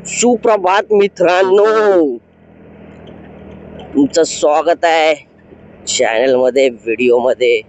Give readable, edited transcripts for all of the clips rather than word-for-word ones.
सुप्रभात मित्रांनो, तुमचं स्वागत आहे चॅनल मध्ये, व्हिडिओ मध्ये.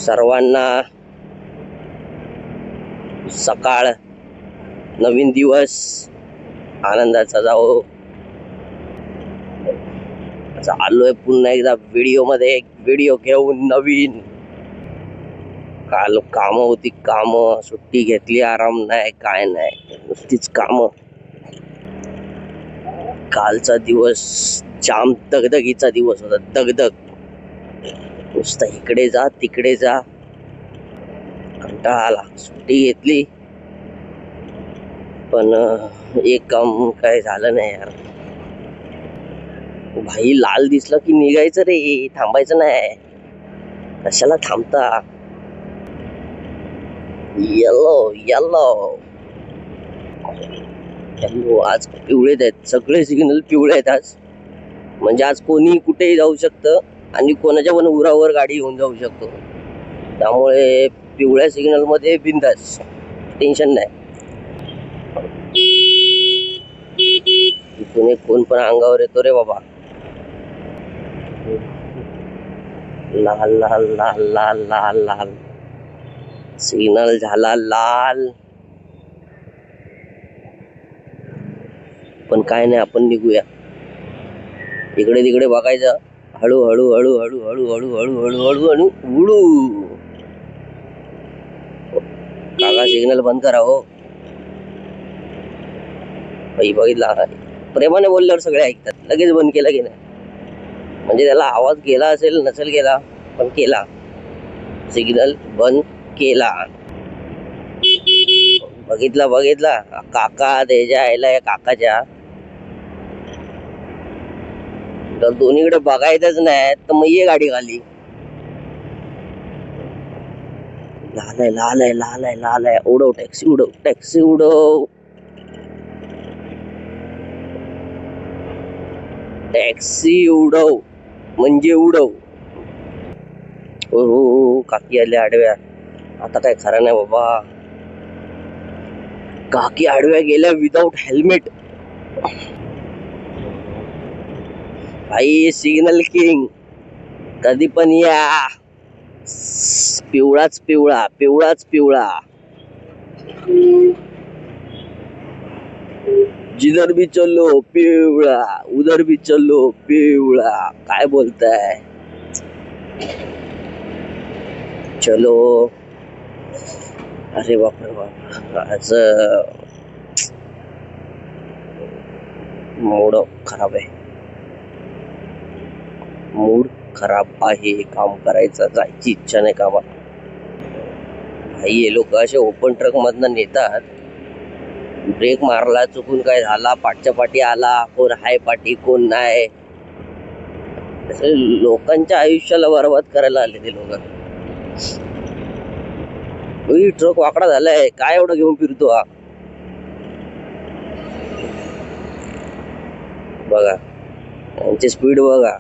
सर्वांना सकाळ, नवीन दिवस आनंदाचा जाओ. आलोय पुन्हा एकदा व्हिडिओ मध्ये, व्हिडिओ घेऊन नवीन. काल काम होती, काम, सुट्टी घेतली, आराम नाही, काय नाही, नुसतीच काम. कालचा दिवस जाम दगदगीचा दिवस होता, दगदग. नुसतं इकडे जा तिकडे जा, कंटाळा आला. सुट्टी घेतली पण एक काम काय झालं नाही यार. भाई लाल दिसलं की निघायचं रे, थांबायचं नाही. कशाला थांबता? Yellow yellow yellow. आज पिवळे आहेत, सगळे सिग्नल पिवळे आहेत आज. म्हणजे आज कोणी कुठेही जाऊ शकतं आणि कोणाच्या पण उरावर गाडी घेऊन जाऊ शकतो. त्यामुळे पिवळ्या सिग्नल मध्ये बिंदास, टेन्शन नाही. इथून एक कोण पण अंगावर येतो रे बाबा. लाल लाल लाल लाल लाल लाल सिग्नल झाला लाल. पण काय नाही, आपण निघूया. इकडे तिकडे बघायचं, हळू हळू हळू हळू हळू हळू हळू हळू हळू हळू उडू. काका सिग्नल बंद करा हो. बघितला, प्रेमाने बोलल्यावर सगळे ऐकतात. लगेच बंद केलं की नाही, म्हणजे त्याला आवाज गेला असेल, नसेल गेला, पण केला. सिग्नल बंद केला. बघितला बघितला काका त्याच्या आईला, या काकाच्या. तर दोन्हीकडे बघायचंच नाही तर मग ये गाडी खाली. लाल आहे लाल आहे लाल आहे लाल आहे. उडव टॅक्सी, उडव टॅक्सी, उडव टॅक्सी, उडव म्हणजे उडव. हो काकी आल्या आडव्या. आता काय खरं नाही बाबा. काकी आडव्या गेल्या विदाउट हेल्मेट. भाई सिग्नल किंग, कधी पण या. पिवळाच पिवळा, पिवळाच पिवळा. जिधर भी चलो पिवळा, उधर भी चलो पिवळा. काय बोलताय? चलो. अरे बापरे बाप, आज मूड खराब आहे. मूड खराब आहे. काम करायचं, जायची इच्छा नाही कामाला. भाई हे लोक असे ओपन ट्रक मधनं नेतात. ब्रेक मारला, चुकून काय झाला, पाठच्या पाठी आला, कोण हाय पाठी कोण नाही. लोकांच्या आयुष्याला बरबाद करायला आले ते लोक. ट्रक वाकडा झालाय, काय एवढं घेऊन फिरतो हा? बघा यांची स्पीड बघा.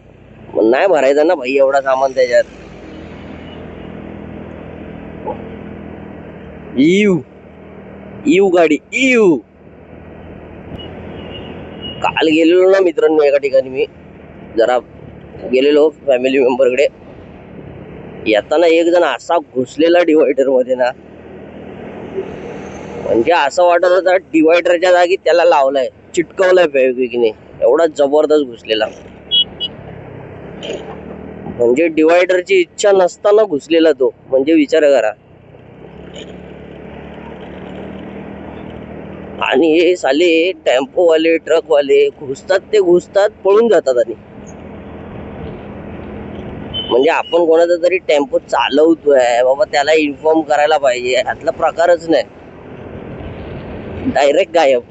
मग नाही भरायचं ना भाई एवढा सामान त्याच्यात. इव इव गाडी इव. काल गेलेलो ना मित्रांनो एका ठिकाणी, मी जरा गेलेलो फॅमिली मेंबर कडे. येताना एक जण असा घुसलेला डिवायडर मध्ये ना, म्हणजे असं वाटत होता डिवायडरच्या जागी त्याला लावलाय, चिटकवलाय फेविक्विकने. एवढा जबरदस्त घुसलेला, म्हणजे डिवायडरची इच्छा नसताना घुसलेला तो. म्हणजे विचार करा. आणि हे साले टेम्पोवाले, ट्रकवाले घुसतात ते घुसतात, पळून जातात. आणि म्हणजे आपण कोणाचा तरी टेम्पो चालवतोय बाबा, त्याला इन्फॉर्म करायला पाहिजे. यातला प्रकारच नाही, डायरेक्ट गायब.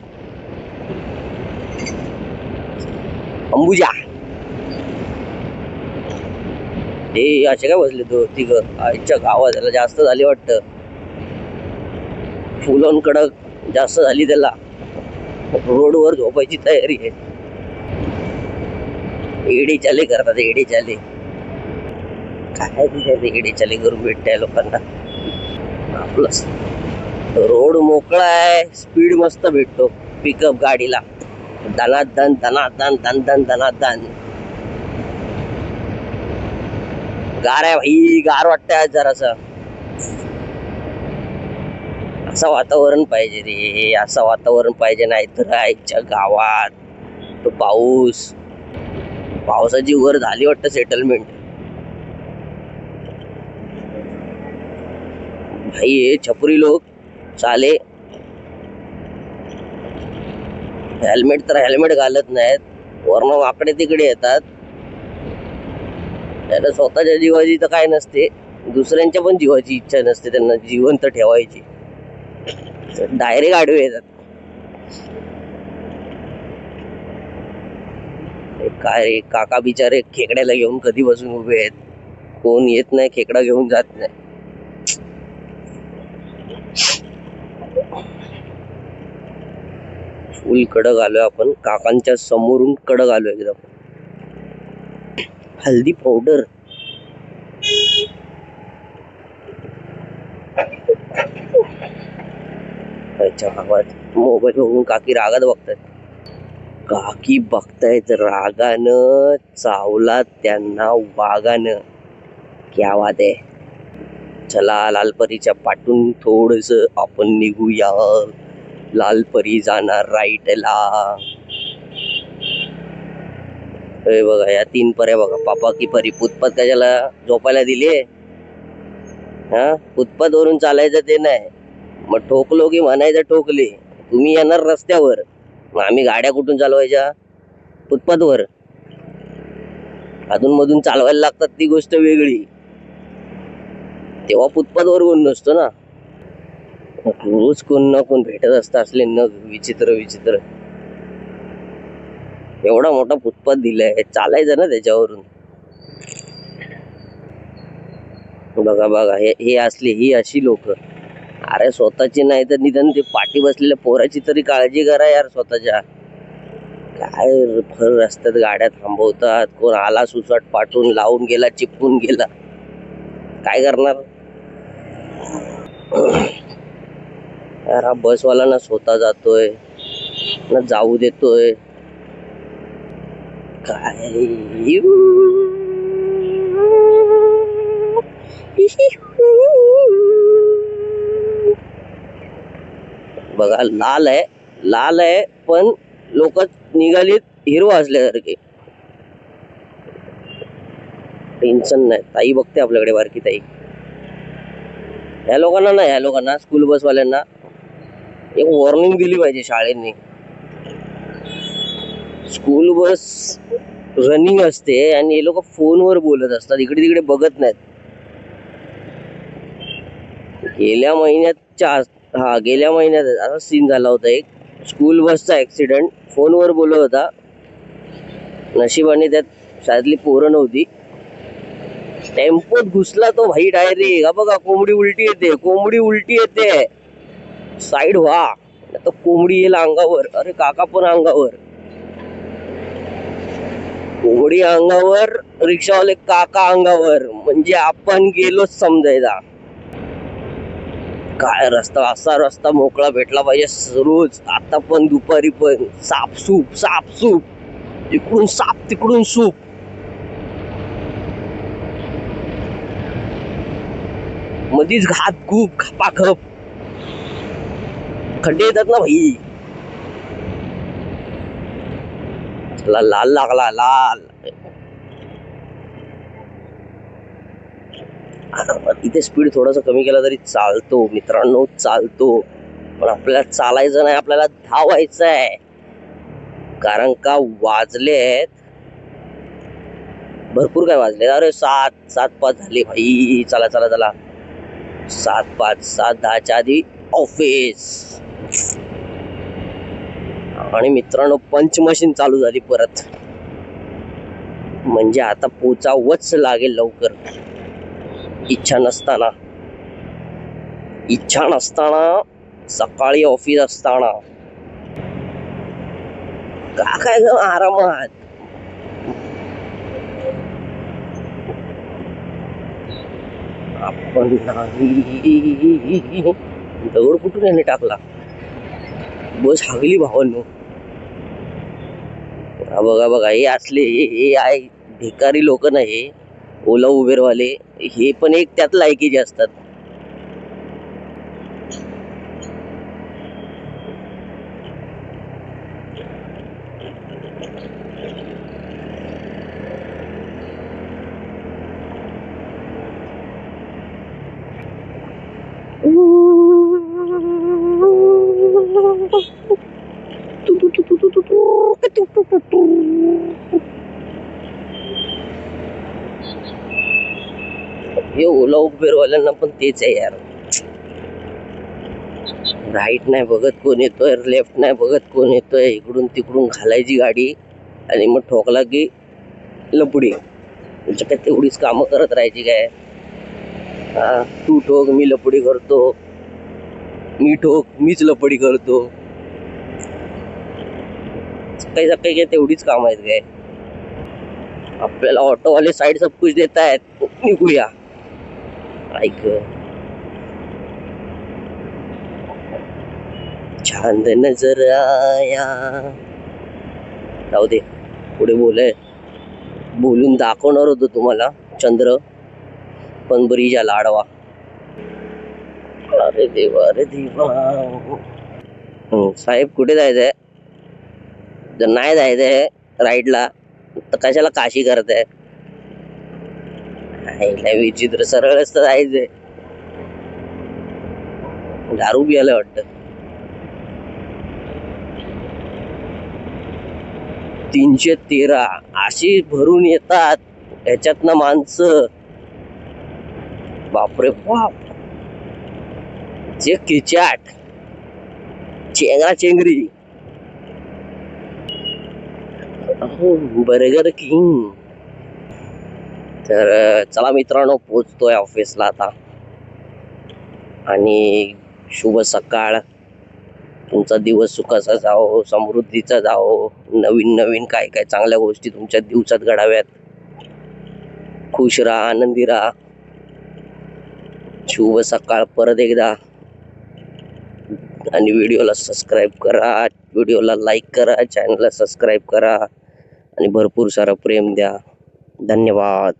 अंबुजा हे असे काय बसले तो तिघ आईच्या गावात. त्याला जास्त झाली वाटतं, फुल ऑन कडक जास्त झाली त्याला. रोडवर झोपायची तयारी आहे. एडी चाले करतात, एडी चाले. काय एडी चाले करून भेटताय लोकांना. आपलं रोड मोकळा आहे, स्पीड मस्त भेटतो. पिकअप गाडीला दनादन दनादन दन दन दनादन. गार आहे भाई, गार वाटतंय आज जरासं. असं वातावरण पाहिजे रे, असं वातावरण पाहिजे. नाही तर आईच्या गावात तो पावसाची वर झाली वाटतं सेटलमेंट. भाई हे छपरी लोक चाले हेल्मेट घालत नाहीत, वर्ण वाकडे तिकडे येतात. त्याला स्वतःच्या जीवाची तर काय नसते, दुसऱ्यांच्या पण जीवाची इच्छा नसते त्यांना जिवंत ठेवायची. डायरेक्ट आडवे येतात. काय काका बिचारे खेकड्याला घेऊन कधी बसून उभे आहेत. कोण येत नाही, खेकडा घेऊन जात नाही. फुल कडक आलोय आपण, काकांच्या समोरून कडक आलोय एकदम. हल्दी पावडर मोबाईल बघून काकी रागात बघतायत. काकी बघतायत रागानं, चावला त्यांना वागानं. क्या बात आहे. चला लालपरीच्या पाठून थोडस आपण निघूया. लालपरी जाणार राईटला. हे बघा या 3 पर्या बघा. पापा की परी. फुटपाथ कशाला झोपायला दिले? हा, फुटपाथ वरून चालायचं ते नाही. मग ठोकलो की म्हणायचं ठोकले. तुम्ही येणार रस्त्यावर, मग आम्ही गाड्या कुठून चालवायच्या? फुटपाथवर. अधून मधून चालवायला लागतात ती गोष्ट वेगळी. तेव्हा फुटपाथवर कोण नसतो ना. रोज कोण ना कोण भेटत असतं असले न विचित्र विचित्र. एवढा मोठा फुटपाथ दिलाय, चालायचं ना त्याच्यावरून. बघा बघा हे असले, ही अशी लोक. अरे स्वतःची नाही तर निदान ते पाठी बसलेल्या पोराची तरी काळजी करा यार स्वतःच्या. काय भर रस्त्यात गाड्या थांबवतात. कोण आला सुसाट पाठवून लावून गेला, चिपकून गेला. काय करणार यार? हा बसवाला ना स्वतः जातोय ना जाऊ देतोय. काय बघा, लाल आहे पण लोक निघालीत हिरो असल्यासारखे. टेन्शन नाही. ताई बघते आपल्याकडे, बारकी ताई. ह्या लोकांना स्कूल बसवाल्यांना एक वॉर्निंग दिली पाहिजे शाळेंनी. स्कूल बस रनिंग असते आणि हे लोक फोनवर बोलत असतात, इकडे तिकडे बघत नाहीत. गेल्या महिन्यात असा सीन झाला होता. एक स्कूल बसचा ऍक्सिडेंट, फोनवर बोलत होता. नशिबाने त्यात शाळेतली पोरं नव्हती. टेम्पोत घुसला तो भाई डायरेक्ट. बघा कोंबडी उलटी येते. साईड व्हा, तर कोंबडी येईल अंगावर. अरे काका पण अंगावर. कोंबडी अंगावर, रिक्षावाले काका अंगावर. म्हणजे आपण गेलोच समजायचा. काय रस्ता रस्ता मोकळा भेटला पाहिजे रोज. आता पण दुपारी पण साप. इकडून साप तिकडून सूप. मधीच घात खूप खपाखप. खड्डे येतात ना भाई. लाल लागला, लाल. इथे स्पीड थोडासा कमी केला तरी चालतो मित्रांनो, चालतो. पण आपल्याला चालायचं नाही, आपल्याला धावायचं आहे. कारण का वाजले आहेत भरपूर. काय वाजले? अरे 7:05 झाले भाई. चला 7:05, 7:10च्या आधी ऑफिस. आणि मित्रांनो पंच मशीन चालू झाली परत. म्हणजे आता पोचावंच लागेल लवकर. इच्छा नसताना सकाळी ऑफिस असताना काय आरामात. आपण दगड कुठून याने टाकला? बस हागली भावांनो. बघा बघा, हे असले हे आहे भिकारी लोक ना, हे ओला उबेरवाले, हे पण एक त्यात लायकीचे असतात. हे ओला उबेरवाल्यांना पण तेच आहे यार. राईट नाही बघत कोण येतोय, लेफ्ट नाही बघत कोण येतोय, इकडून तिकडून घालायची गाडी आणि मग ठोकला की लपडी. तुमच्या काय तेवढीच कामं करत राहायची काय? हा, तू ठोक मी लपडी करतो, मी ठोक मीच लपडी करतो. सकाळी सकाळी काय तेवढीच काम आहेत काय? आपल्याला ऑटोवाले साईड सब कुछ देत आहेत, निघूया. ऐक, चांद नजर आया. जाऊ दे, पुढे बोलून दाखवणार होतो तुम्हाला चंद्र, पण बरीच्या लाडवा. अरे देवा अरे देवा. साहेब कुठे जायचंय? जर नाही जायचंय राईडला तर कशाला काशी करताय? विचित्र, सरळ रस्ता जायचंय. दारू पियाला वाटत. 313 अशी भरून येतात ह्याच्यात ना माणसं. बापरे बाप, जे किचाट, चेंगरा चेंगरी. Burger king. तर चला मित्रांनो, पोचतोय ऑफिसला आता. आणि शुभ सकाळ. तुमचा दिवस सुखाचा जाओ, समृद्धीचा जाओ, नवीन नवीन काय काय चांगल्या गोष्टी तुमच्या दिवसात घडाव्यात. खुश राहा, आनंदी राहा. शुभ सकाळ परत एकदा. आणि व्हिडिओला सबस्क्राईब करा, व्हिडिओला लाईक करा, चॅनलला सबस्क्राईब करा आणि भरपूर सारं प्रेम द्या. धन्यवाद.